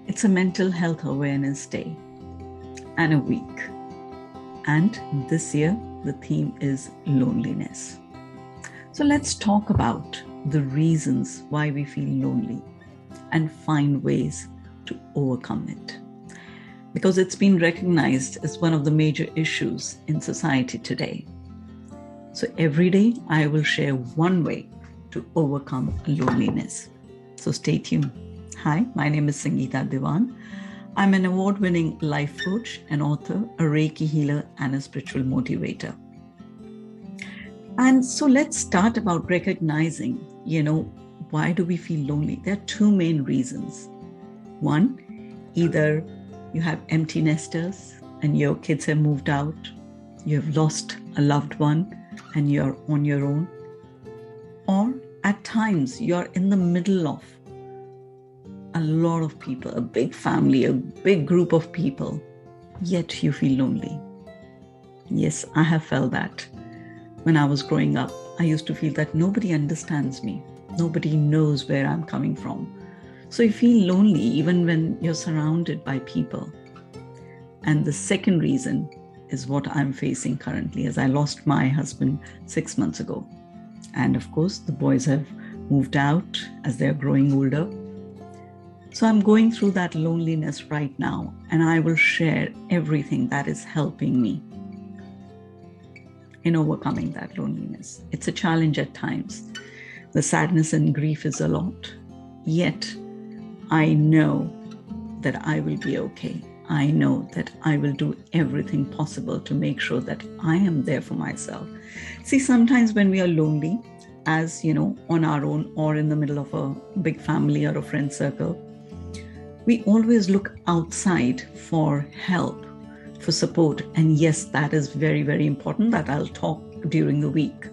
It's a mental health awareness day and a week. And this year, the theme is loneliness. So let's talk about the reasons why we feel lonely and find ways to overcome it. Because it's been recognized as one of the major issues in society today. So every day, I will share one way to overcome loneliness. So stay tuned. Hi, my name is Sangeeta Dewan. I'm an award-winning life coach, an author, a reiki healer, and a spiritual motivator. And so let's start about recognizing, why do we feel lonely? There are two main reasons. One, either you have empty nesters and your kids have moved out, you have lost a loved one and you're on your own, or at times you're in the middle of a lot of people, a big family, a big group of people, yet you feel lonely. Yes, I have felt that. When I was growing up, I used to feel that nobody understands me. Nobody knows where I'm coming from. So you feel lonely even when you're surrounded by people. And the second reason is what I'm facing currently, as I lost my husband 6 months ago. And of course, the boys have moved out as they're growing older. So I'm going through that loneliness right now, and I will share everything that is helping me in overcoming that loneliness. It's a challenge at times. The sadness and grief is a lot. Yet, I know that I will be okay. I know that I will do everything possible to make sure that I am there for myself. See, sometimes when we are lonely, as on our own or in the middle of a big family or a friend circle, we always look outside for help, for support. And yes, that is very, very important. That I'll talk during the week,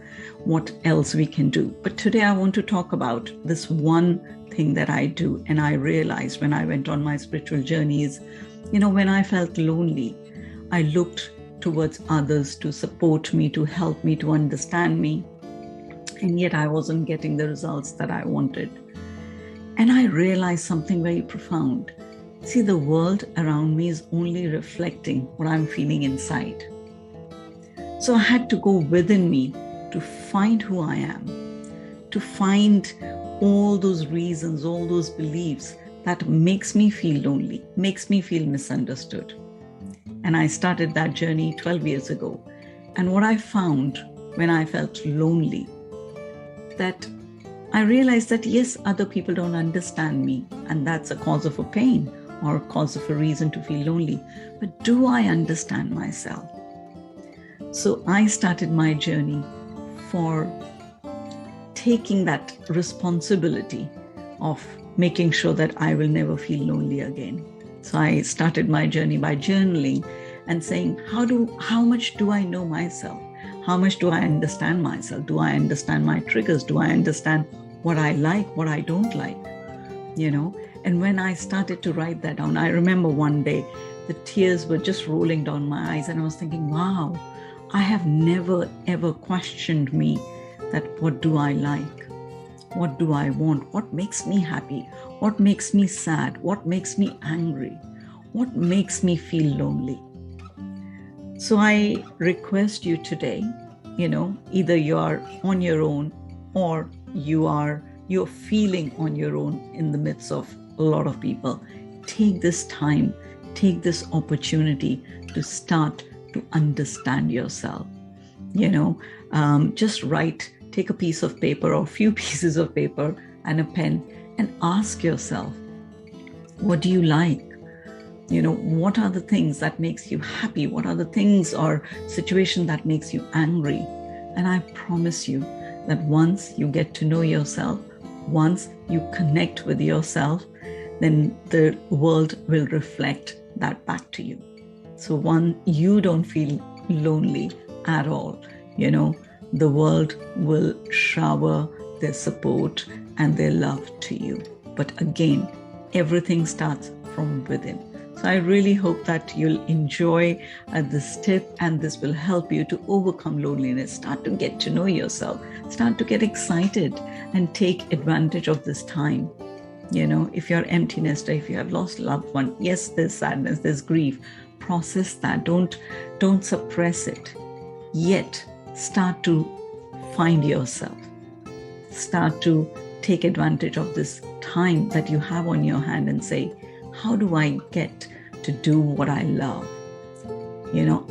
what else we can do. But today I want to talk about this one thing that I do. And I realized when I went on my spiritual journeys, when I felt lonely, I looked towards others to support me, to help me, to understand me. And yet I wasn't getting the results that I wanted. And I realized something very profound. See, the world around me is only reflecting what I'm feeling inside. So I had to go within me to find who I am, to find all those reasons, all those beliefs that makes me feel lonely, makes me feel misunderstood. And I started that journey 12 years ago. And what I found when I felt lonely, that I realized that yes, other people don't understand me, and that's a cause of a pain or a cause of a reason to feel lonely. But do I understand myself? So I started my journey for taking that responsibility of making sure that I will never feel lonely again. So I started my journey by journaling and saying, how much do I know myself? How much do I understand myself? Do I understand my triggers? Do I understand what I like, what I don't like? And when I started to write that down, I remember one day the tears were just rolling down my eyes, and I was thinking, wow, I have never ever questioned me that what do I like? What do I want? What makes me happy? What makes me sad? What makes me angry? What makes me feel lonely? So I request you today, either you are on your own or you're feeling on your own in the midst of a lot of people. Take this time, take this opportunity to start to understand yourself. Just write, take a piece of paper or a few pieces of paper and a pen and ask yourself, what do you like? What are the things that makes you happy? What are the things or situation that makes you angry? And I promise you that once you get to know yourself, once you connect with yourself, then the world will reflect that back to you. So you don't feel lonely at all. The world will shower their support and their love to you. But again, everything starts from within. So I really hope that you'll enjoy this tip, and this will help you to overcome loneliness, start to get to know yourself, start to get excited and take advantage of this time If you're empty nester, if you have lost a loved one, yes, there's sadness, there's grief. Process that. Don't suppress it. Yet start to find yourself. Start to take advantage of this time that you have on your hand and say, how do I get to do what I love?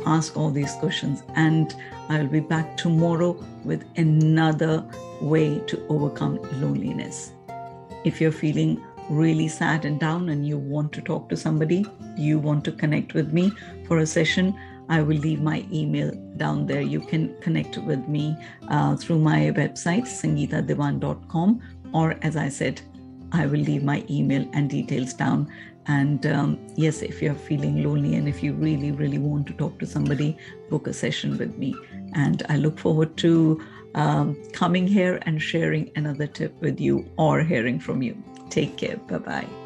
Ask all these questions, and I will be back tomorrow with another way to overcome loneliness. If you're feeling really sad and down and you want to talk to somebody, you want to connect with me for a session, I will leave my email down there. You can connect with me through my website, sangeetadewan.com, or as I said, I will leave my email and details down. And yes, if you're feeling lonely and if you really, really want to talk to somebody, book a session with me. And I look forward to coming here and sharing another tip with you or hearing from you. Take care. Bye-bye.